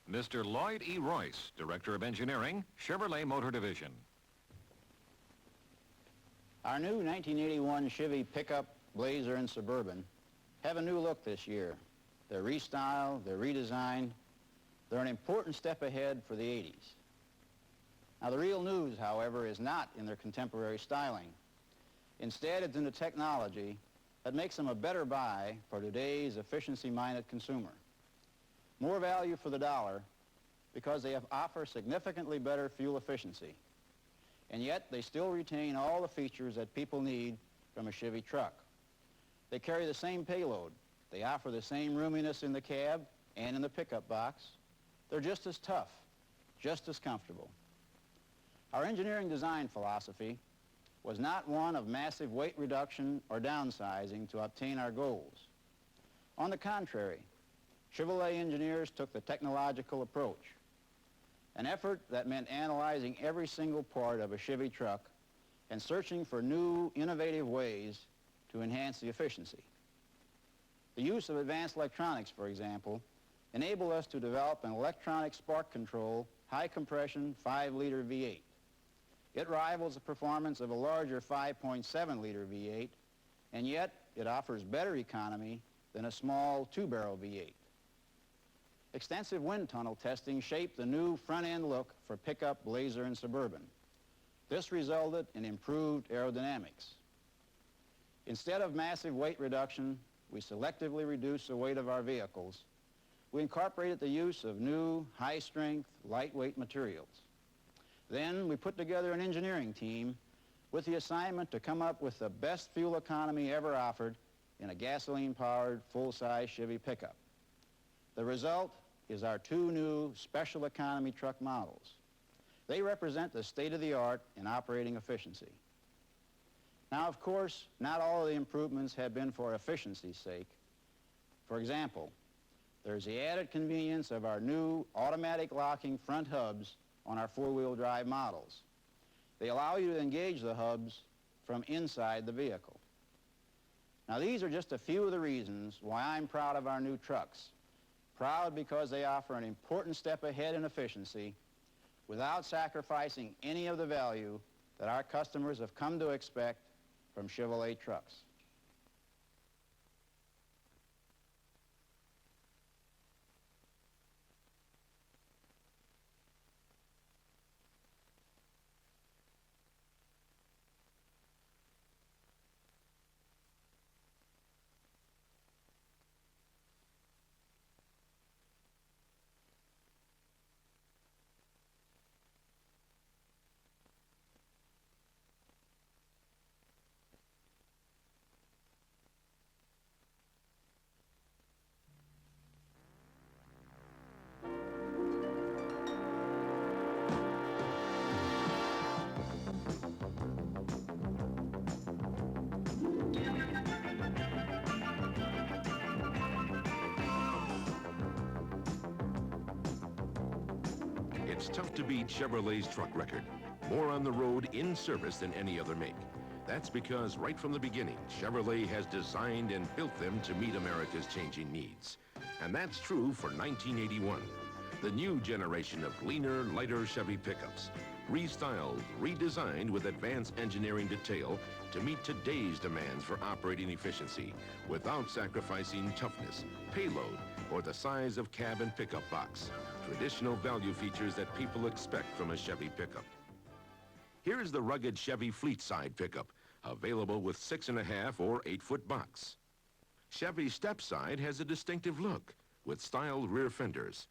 Mr. Lloyd E Reuss, Director of Engineering, Chevrolet Motor Division. Our new 1981 Chevy pickup, Blazer, and Suburban have a new look this year. They're restyled, they're redesigned. They're an important step ahead for the 80s. Now, the real news, however, is not in their contemporary styling. Instead, it's in the technology that makes them a better buy for today's efficiency-minded consumer. More value for the dollar because they offer significantly better fuel efficiency. And yet, they still retain all the features that people need from a Chevy truck. They carry the same payload. They offer the same roominess in the cab and in the pickup box. They're just as tough, just as comfortable. Our engineering design philosophy was not one of massive weight reduction or downsizing to obtain our goals. On the contrary, Chevrolet engineers took the technological approach, an effort that meant analyzing every single part of a Chevy truck and searching for new, innovative ways to enhance the efficiency. The use of advanced electronics, for example, enabled us to develop an electronic spark control, high-compression 5-liter V8. It rivals the performance of a larger 5.7-liter V8, and yet it offers better economy than a small 2-barrel V8. Extensive wind tunnel testing shaped the new front-end look for pickup, Blazer, and Suburban. This resulted in improved aerodynamics. Instead of massive weight reduction, we selectively reduced the weight of our vehicles. We incorporated the use of new, high-strength, lightweight materials. Then we put together an engineering team with the assignment to come up with the best fuel economy ever offered in a gasoline-powered, full-size Chevy pickup. The result is our two new special economy truck models. They represent the state-of-the-art in operating efficiency. Now, of course, not all of the improvements have been for efficiency's sake. For example, there's the added convenience of our new automatic locking front hubs on our four-wheel drive models. They allow you to engage the hubs from inside the vehicle. Now, these are just a few of the reasons why I'm proud of our new trucks. Proud because they offer an important step ahead in efficiency without sacrificing any of the value that our customers have come to expect from Chevrolet trucks. It's tough to beat Chevrolet's truck record. More on the road in service than any other make. That's because right from the beginning, Chevrolet has designed and built them to meet America's changing needs. And that's true for 1981. The new generation of leaner, lighter Chevy pickups. Restyled, redesigned with advanced engineering detail to meet today's demands for operating efficiency without sacrificing toughness, payload, or the size of cab and pickup box. Traditional value features that people expect from a Chevy pickup. Here's the rugged Chevy fleet-side pickup, available with 6.5 or 8-foot box. Chevy step-side has a distinctive look with styled rear fenders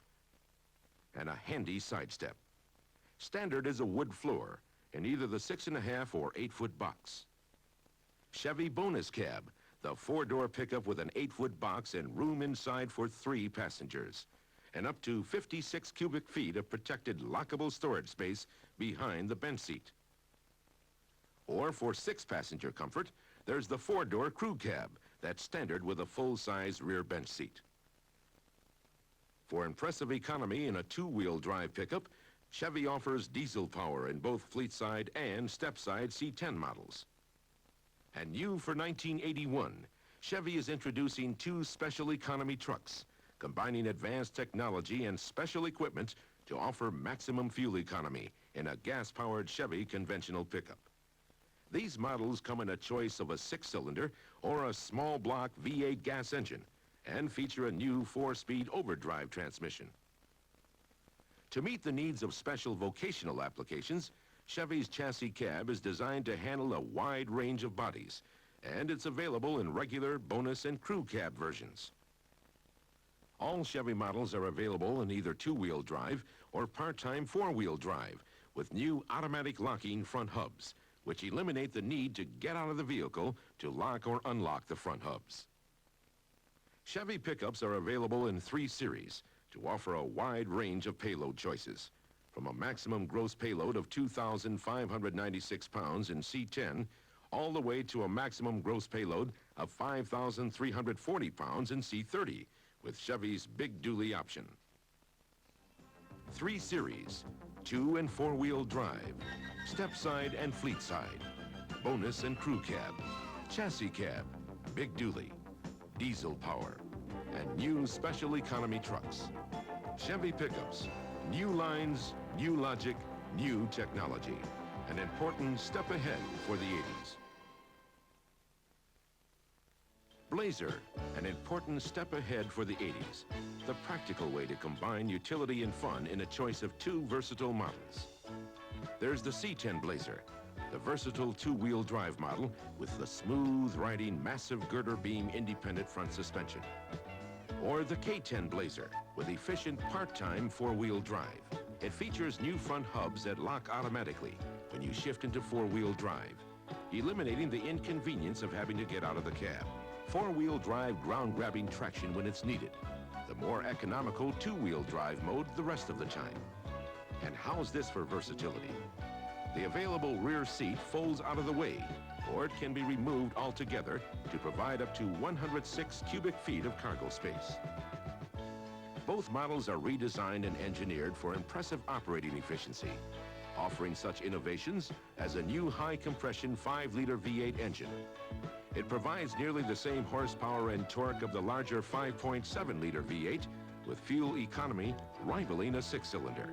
and a handy side step. Standard is a wood floor in either the 6.5 or 8-foot box. Chevy bonus cab, the 4-door pickup with an 8-foot box and room inside for 3 passengers. And up to 56 cubic feet of protected lockable storage space behind the bench seat. Or for 6-passenger comfort, there's the 4-door crew cab that's standard with a full-size rear bench seat. For impressive economy in a 2-wheel drive pickup, Chevy offers diesel power in both fleet-side and step-side C10 models. And new for 1981, Chevy is introducing 2 special economy trucks, combining advanced technology and special equipment to offer maximum fuel economy in a gas-powered Chevy conventional pickup. These models come in a choice of a 6-cylinder or a small block V8 gas engine and feature a new 4-speed overdrive transmission. To meet the needs of special vocational applications, Chevy's chassis cab is designed to handle a wide range of bodies, and it's available in regular, bonus, and crew cab versions. All Chevy models are available in either 2-wheel drive or part-time 4-wheel drive with new automatic locking front hubs, which eliminate the need to get out of the vehicle to lock or unlock the front hubs. Chevy pickups are available in 3 series to offer a wide range of payload choices, from a maximum gross payload of 2,596 pounds in C10 all the way to a maximum gross payload of 5,340 pounds in C30 with Chevy's Big Dually option. 3 series, 2- and 4-wheel drive, step side and fleet side, bonus and crew cab, chassis cab, Big Dually, diesel power, and new special economy trucks. Chevy pickups, new lines, new logic, new technology. An important step ahead for the 80s. Blazer, an important step ahead for the 80s. The practical way to combine utility and fun in a choice of 2 versatile models. There's the C10 Blazer, the versatile 2-wheel drive model with the smooth-riding, massive girder beam independent front suspension. Or the K10 Blazer with efficient part-time 4-wheel drive. It features new front hubs that lock automatically when you shift into 4-wheel drive, eliminating the inconvenience of having to get out of the cab. 4-wheel drive ground-grabbing traction when it's needed. The more economical 2-wheel drive mode the rest of the time. And how's this for versatility? The available rear seat folds out of the way, or it can be removed altogether to provide up to 106 cubic feet of cargo space. Both models are redesigned and engineered for impressive operating efficiency, offering such innovations as a new high-compression 5-liter V8 engine. It provides nearly the same horsepower and torque of the larger 5.7-liter V8 with fuel economy rivaling a 6-cylinder.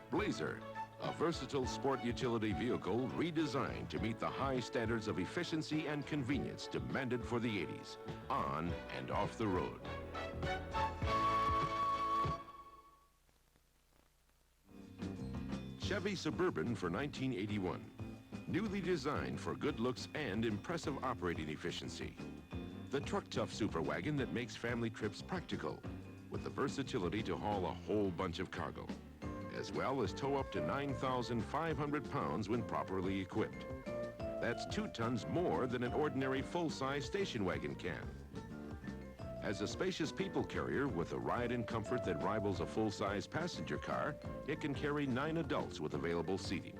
Blazer, a versatile sport utility vehicle redesigned to meet the high standards of efficiency and convenience demanded for the 80s, on and off the road. Chevy Suburban for 1981. Newly designed for good looks and impressive operating efficiency. The truck-tough superwagon that makes family trips practical with the versatility to haul a whole bunch of cargo, as well as tow up to 9,500 pounds when properly equipped. That's 2 tons more than an ordinary full-size station wagon can. As a spacious people carrier with a ride and comfort that rivals a full-size passenger car, it can carry 9 adults with available seating.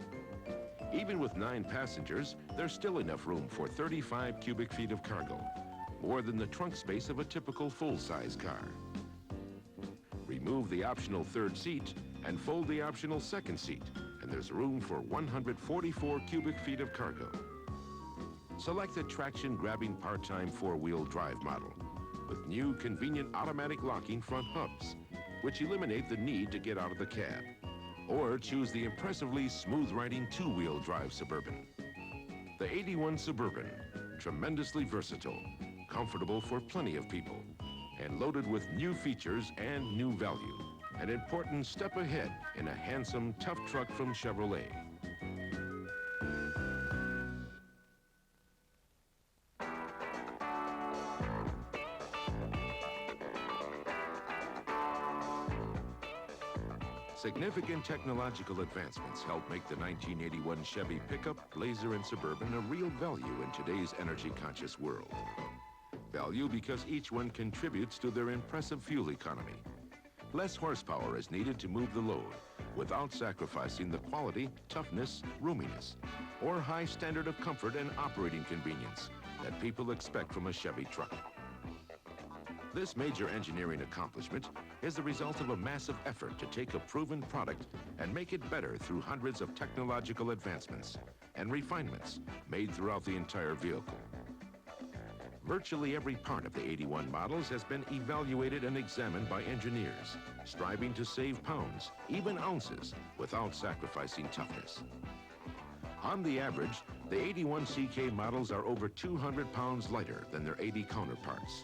Even with 9 passengers, there's still enough room for 35 cubic feet of cargo, more than the trunk space of a typical full-size car. Remove the optional 3rd seat and fold the optional 2nd seat, and there's room for 144 cubic feet of cargo. Select the traction-grabbing part-time 4-wheel drive model with new convenient automatic locking front hubs, which eliminate the need to get out of the cab. Or choose the impressively smooth-riding 2-wheel drive Suburban. The 81 Suburban, tremendously versatile, comfortable for plenty of people, and loaded with new features and new value. An important step ahead in a handsome, tough truck from Chevrolet. Significant technological advancements helped make the 1981 Chevy pickup, Blazer, and Suburban a real value in today's energy-conscious world. Value because each one contributes to their impressive fuel economy. Less horsepower is needed to move the load without sacrificing the quality, toughness, roominess, or high standard of comfort and operating convenience that people expect from a Chevy truck. This major engineering accomplishment is the result of a massive effort to take a proven product and make it better through hundreds of technological advancements and refinements made throughout the entire vehicle. Virtually every part of the 81 models has been evaluated and examined by engineers, striving to save pounds, even ounces, without sacrificing toughness. On the average, the 81 CK models are over 200 pounds lighter than their 80 counterparts.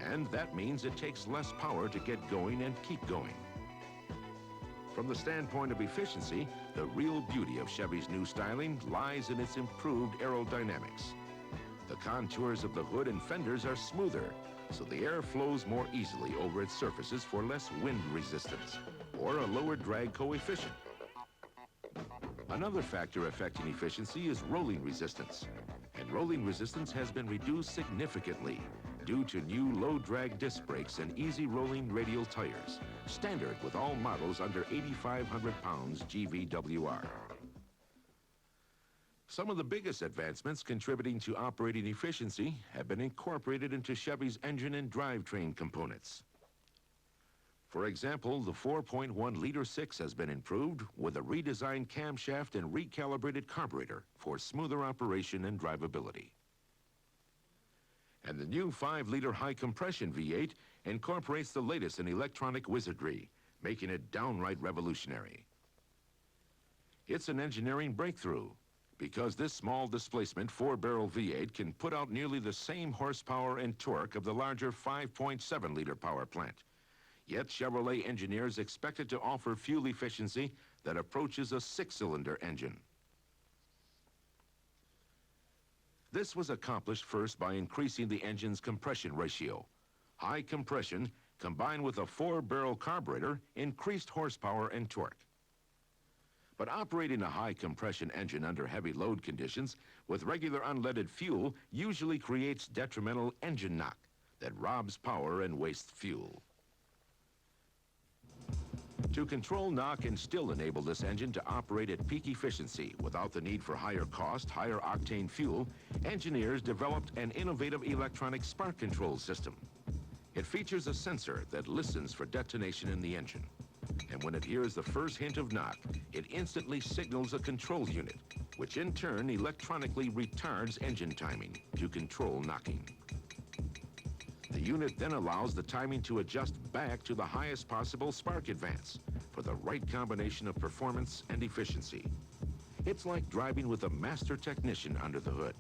And that means it takes less power to get going and keep going. From the standpoint of efficiency, the real beauty of Chevy's new styling lies in its improved aerodynamics. The contours of the hood and fenders are smoother, so the air flows more easily over its surfaces for less wind resistance, or a lower drag coefficient. Another factor affecting efficiency is rolling resistance, and rolling resistance has been reduced significantly due to new low-drag disc brakes and easy rolling radial tires, standard with all models under 8,500 pounds GVWR. Some of the biggest advancements contributing to operating efficiency have been incorporated into Chevy's engine and drivetrain components. For example, the 4.1-liter 6 has been improved with a redesigned camshaft and recalibrated carburetor for smoother operation and drivability. And the new 5-liter high-compression V8 incorporates the latest in electronic wizardry, making it downright revolutionary. It's an engineering breakthrough, because this small displacement 4-barrel V8 can put out nearly the same horsepower and torque of the larger 5.7-liter power plant. Yet Chevrolet engineers expect it to offer fuel efficiency that approaches a 6-cylinder engine. This was accomplished first by increasing the engine's compression ratio. High compression, combined with a 4-barrel carburetor, increased horsepower and torque. But operating a high-compression engine under heavy load conditions with regular unleaded fuel usually creates detrimental engine knock that robs power and wastes fuel. To control knock and still enable this engine to operate at peak efficiency without the need for higher cost, higher octane fuel, engineers developed an innovative electronic spark control system. It features a sensor that listens for detonation in the engine. And when it hears the first hint of knock, it instantly signals a control unit, which in turn electronically retards engine timing to control knocking. The unit then allows the timing to adjust back to the highest possible spark advance for the right combination of performance and efficiency. It's like driving with a master technician under the hood.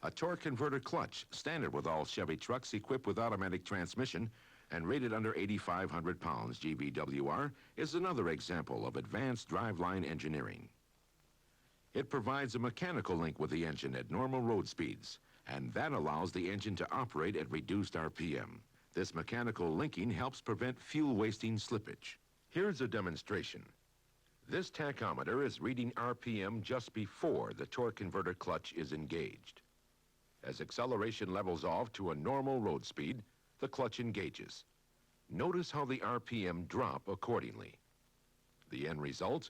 A torque converter clutch, standard with all Chevy trucks equipped with automatic transmission and rated under 8,500 pounds GVWR, is another example of advanced driveline engineering. It provides a mechanical link with the engine at normal road speeds, and that allows the engine to operate at reduced RPM. This mechanical linking helps prevent fuel-wasting slippage. Here's a demonstration. This tachometer is reading RPM just before the torque converter clutch is engaged. As acceleration levels off to a normal road speed, the clutch engages. Notice how the RPM drop accordingly. The end result?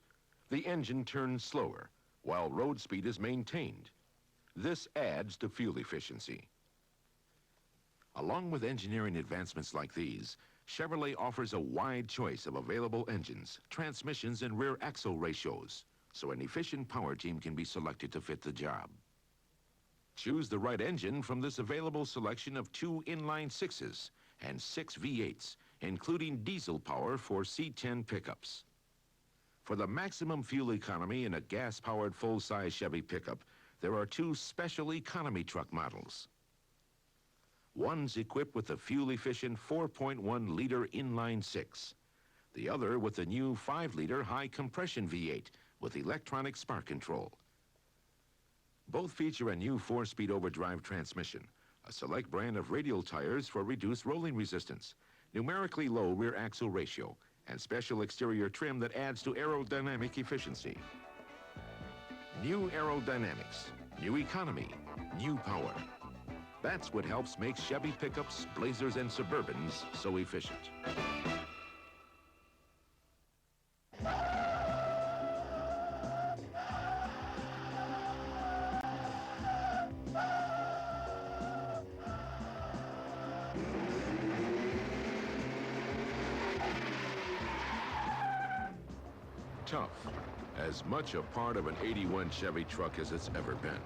The engine turns slower, while road speed is maintained. This adds to fuel efficiency. Along with engineering advancements like these, Chevrolet offers a wide choice of available engines, transmissions, and rear axle ratios, so an efficient power team can be selected to fit the job. Choose the right engine from this available selection of 2 inline 6s and 6 V8s, including diesel power for C10 pickups. For the maximum fuel economy in a gas-powered full-size Chevy pickup, there are 2 special economy truck models. One's equipped with the fuel-efficient 4.1-liter inline 6. The other with the new 5-liter high-compression V8 with electronic spark control. Both feature a new 4-speed overdrive transmission, a select brand of radial tires for reduced rolling resistance, numerically low rear axle ratio, and special exterior trim that adds to aerodynamic efficiency. New aerodynamics, new economy, new power. That's what helps make Chevy pickups, Blazers, and Suburbans so efficient. Tough, as much a part of an 81 Chevy truck as it's ever been.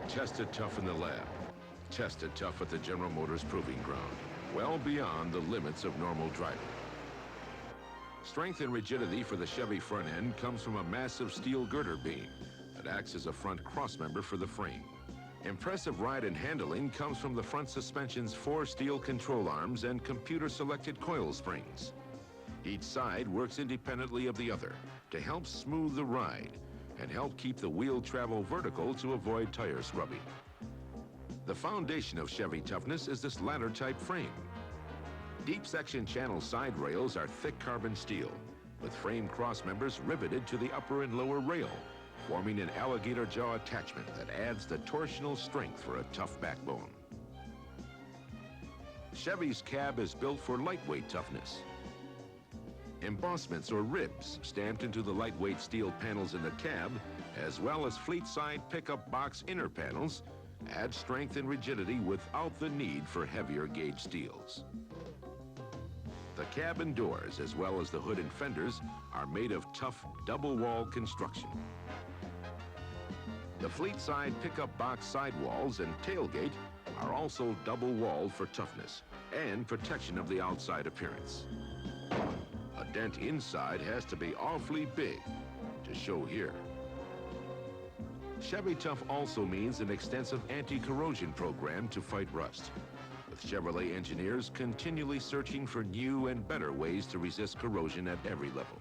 Tested tough in the lab, tested tough at the General Motors Proving Ground, well beyond the limits of normal driving. Strength and rigidity for the Chevy front end comes from a massive steel girder beam that acts as a front crossmember for the frame. Impressive ride and handling comes from the front suspension's 4 steel control arms and computer-selected coil springs. Each side works independently of the other to help smooth the ride and help keep the wheel travel vertical to avoid tire scrubbing. The foundation of Chevy toughness is this ladder-type frame. Deep section channel side rails are thick carbon steel, with frame cross members riveted to the upper and lower rail, forming an alligator jaw attachment that adds the torsional strength for a tough backbone. Chevy's cab is built for lightweight toughness. Embossments or ribs stamped into the lightweight steel panels in the cab, as well as fleet-side pickup box inner panels, add strength and rigidity without the need for heavier gauge steels. The cabin doors, as well as the hood and fenders, are made of tough double-wall construction. The fleet-side pickup box sidewalls and tailgate are also double-walled for toughness and protection of the outside appearance. A dent inside has to be awfully big to show here. Chevy Tough also means an extensive anti-corrosion program to fight rust, with Chevrolet engineers continually searching for new and better ways to resist corrosion at every level.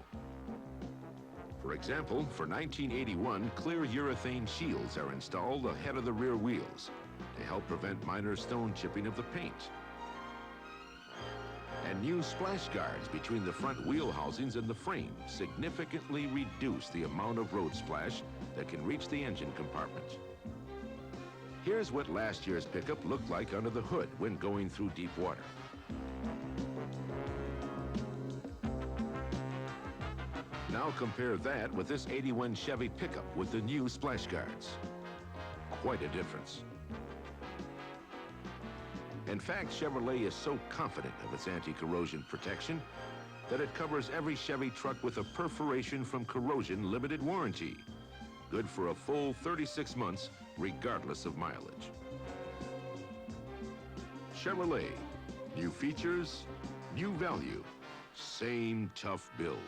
For example, for 1981, clear urethane shields are installed ahead of the rear wheels to help prevent minor stone chipping of the paint. And new splash guards between the front wheel housings and the frame significantly reduce the amount of road splash that can reach the engine compartment. Here's what last year's pickup looked like under the hood when going through deep water. Now compare that with this '81 Chevy pickup with the new splash guards. Quite a difference. In fact, Chevrolet is so confident of its anti-corrosion protection that it covers every Chevy truck with a perforation from corrosion limited warranty, good for a full 36 months, regardless of mileage. Chevrolet, new features, new value, same tough build.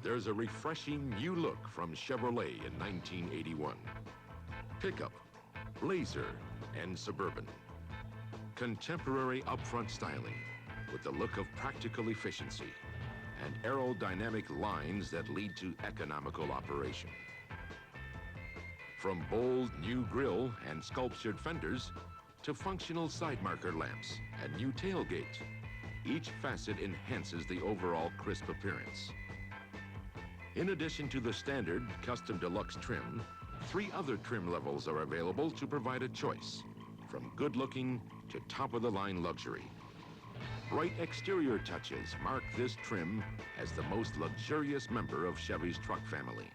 There's a refreshing new look from Chevrolet in 1981. Pickup, Blazer, and Suburban. Contemporary upfront styling with the look of practical efficiency and aerodynamic lines that lead to economical operation. From bold new grille and sculptured fenders to functional side marker lamps and new tailgate, each facet enhances the overall crisp appearance. In addition to the standard custom deluxe trim, 3 other trim levels are available to provide a choice, from good-looking to top-of-the-line luxury. Bright exterior touches mark this trim as the most luxurious member of Chevy's truck family.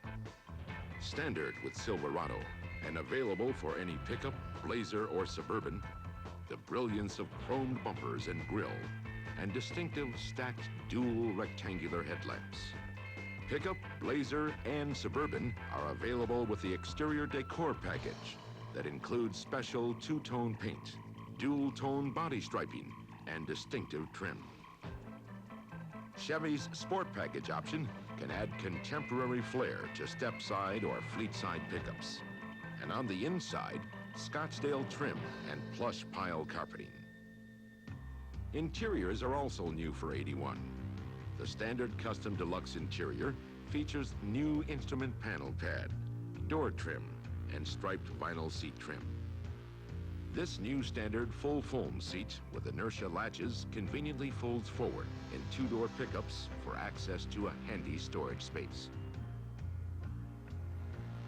Standard with Silverado and available for any pickup, Blazer, or Suburban, the brilliance of chromed bumpers and grille and distinctive stacked dual rectangular headlamps. Pickup, Blazer, and Suburban are available with the exterior decor package that includes special 2-tone paint, dual-tone body striping, and distinctive trim. Chevy's Sport Package option can add contemporary flair to step-side or fleet-side pickups. And on the inside, Scottsdale trim and plush pile carpeting. Interiors are also new for '81. The standard custom deluxe interior features new instrument panel pad, door trim, and striped vinyl seat trim. This new standard full foam seat with inertia latches conveniently folds forward in 2-door pickups for access to a handy storage space.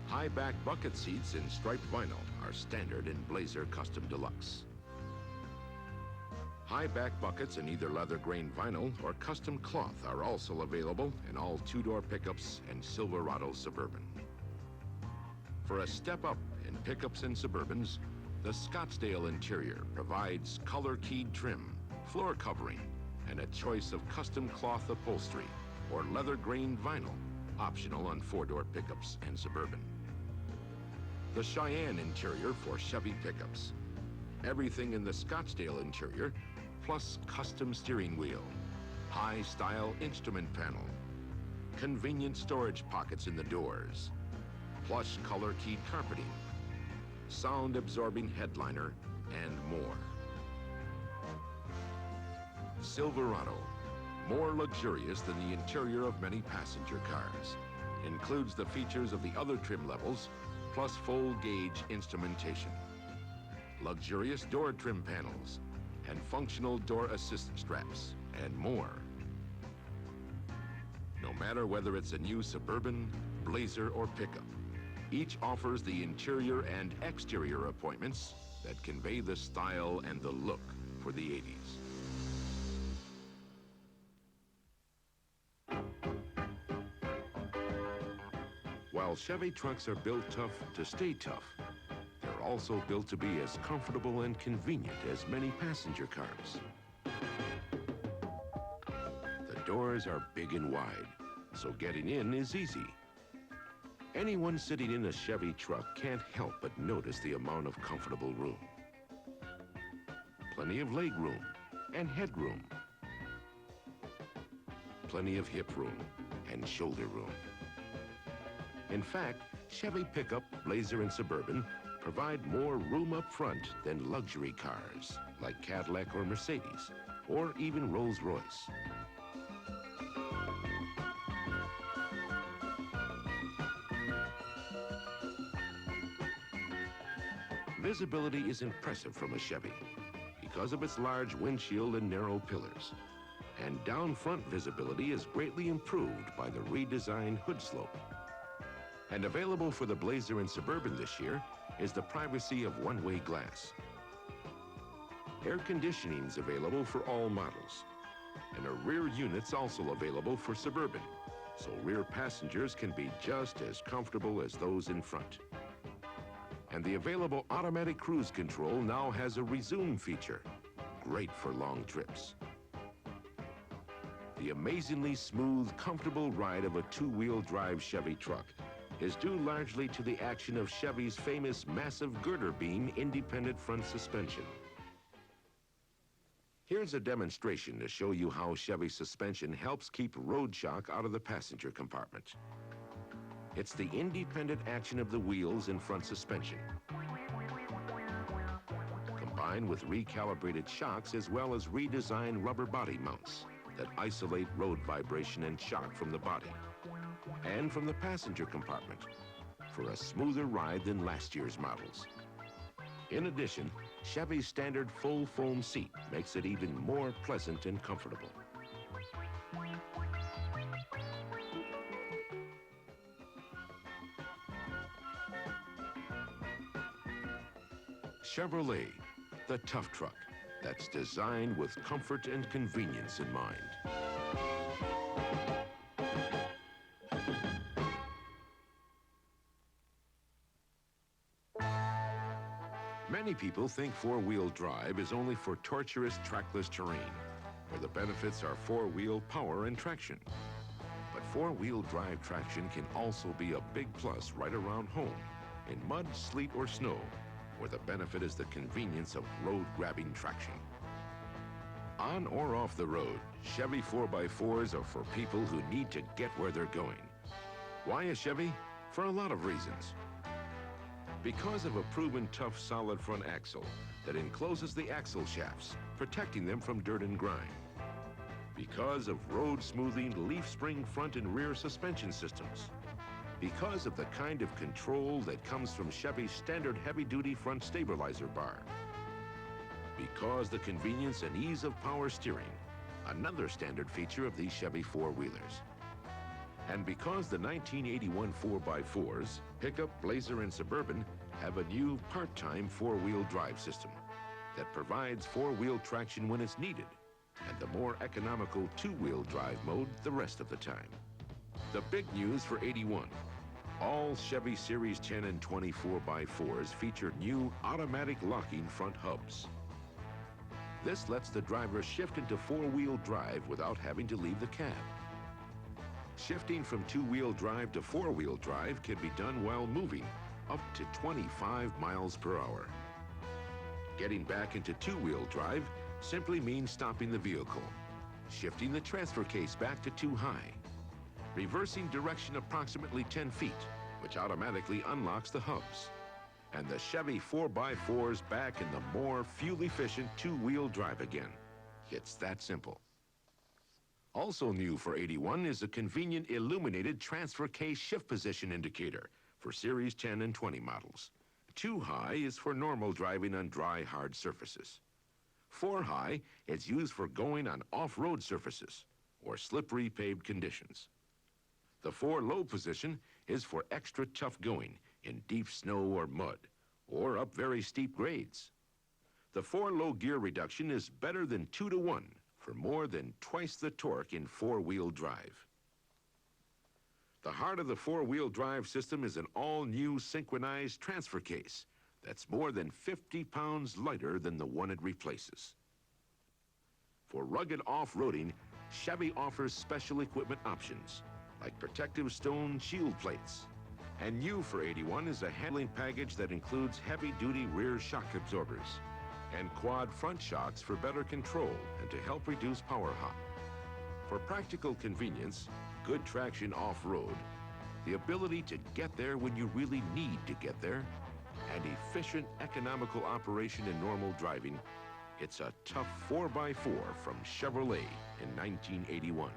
High back bucket seats in striped vinyl are standard in Blazer Custom Deluxe. High back buckets in either leather grain vinyl or custom cloth are also available in all 2-door pickups and Silverado Suburban. For a step up in pickups and Suburbans, the Scottsdale interior provides color-keyed trim, floor covering, and a choice of custom cloth upholstery or leather-grained vinyl, optional on four-door pickups and Suburban. The Cheyenne interior for Chevy pickups. Everything in the Scottsdale interior, plus custom steering wheel, high-style instrument panel, convenient storage pockets in the doors, plush color-keyed carpeting, sound-absorbing headliner, and more. Silverado, more luxurious than the interior of many passenger cars. Includes the features of the other trim levels, plus full-gauge instrumentation. Luxurious door trim panels, and functional door assist straps, and more. No matter whether it's a new Suburban, Blazer, or pickup, each offers the interior and exterior appointments that convey the style and the look for the 80s. While Chevy trucks are built tough to stay tough, they're also built to be as comfortable and convenient as many passenger cars. The doors are big and wide, so getting in is easy. Anyone sitting in a Chevy truck can't help but notice the amount of comfortable room. Plenty of leg room and head room. Plenty of hip room and shoulder room. In fact, Chevy pickup, Blazer, and Suburban provide more room up front than luxury cars like Cadillac or Mercedes, or even Rolls-Royce. Visibility is impressive from a Chevy because of its large windshield and narrow pillars. And down front visibility is greatly improved by the redesigned hood slope. And available for the Blazer and Suburban this year is the privacy of one-way glass. Air conditioning is available for all models. And a rear unit's also available for Suburban, so rear passengers can be just as comfortable as those in front. And the available automatic cruise control now has a resume feature, great for long trips. The amazingly smooth, comfortable ride of a two-wheel drive Chevy truck is due largely to the action of Chevy's famous massive girder beam independent front suspension. Here's a demonstration to show you how Chevy suspension helps keep road shock out of the passenger compartment. It's the independent action of the wheels and front suspension, combined with recalibrated shocks as well as redesigned rubber body mounts that isolate road vibration and shock from the body and from the passenger compartment for a smoother ride than last year's models. In addition, Chevy's standard full foam seat makes it even more pleasant and comfortable. Chevrolet, the tough truck that's designed with comfort and convenience in mind. Many people think four-wheel drive is only for tortuous trackless terrain, where the benefits are four-wheel power and traction. But four-wheel drive traction can also be a big plus right around home, in mud, sleet, or snow, where the benefit is the convenience of road-grabbing traction. On or off the road, Chevy 4x4s are for people who need to get where they're going. Why a Chevy? For a lot of reasons. Because of a proven tough solid front axle that encloses the axle shafts, protecting them from dirt and grime. Because of road smoothing leaf spring front and rear suspension systems. Because of the kind of control that comes from Chevy's standard heavy-duty front stabilizer bar. Because the convenience and ease of power steering, another standard feature of these Chevy four-wheelers. And because the 1981 4x4s, pickup, Blazer, and Suburban have a new part-time four-wheel drive system that provides four-wheel traction when it's needed and the more economical two-wheel drive mode the rest of the time. The big news for 81. All Chevy Series 10 and 20 4x4s feature new automatic locking front hubs. This lets the driver shift into four-wheel drive without having to leave the cab. Shifting from two-wheel drive to four-wheel drive can be done while moving, up to 25 miles per hour. Getting back into two-wheel drive simply means stopping the vehicle, shifting the transfer case back to too high, reversing direction approximately 10 feet, which automatically unlocks the hubs, and the Chevy 4x4's back in the more fuel-efficient two-wheel drive again. It's that simple. Also new for 81 is a convenient illuminated transfer case shift position indicator for Series 10 and 20 models. Too high is for normal driving on dry, hard surfaces. 4 high is used for going on off-road surfaces or slippery paved conditions. The 4 low position is for extra tough going in deep snow or mud or up very steep grades. The 4 low gear reduction is better than 2 to 1 for more than twice the torque in four-wheel drive. The heart of the four-wheel drive system is an all-new synchronized transfer case that's more than 50 pounds lighter than the one it replaces. For rugged off-roading, Chevy offers special equipment options like protective stone shield plates. And new for 81 is a handling package that includes heavy-duty rear shock absorbers and quad front shocks for better control and to help reduce power hop. For practical convenience, good traction off-road, the ability to get there when you really need to get there, and efficient economical operation in normal driving, it's a tough 4x4 from Chevrolet in 1981.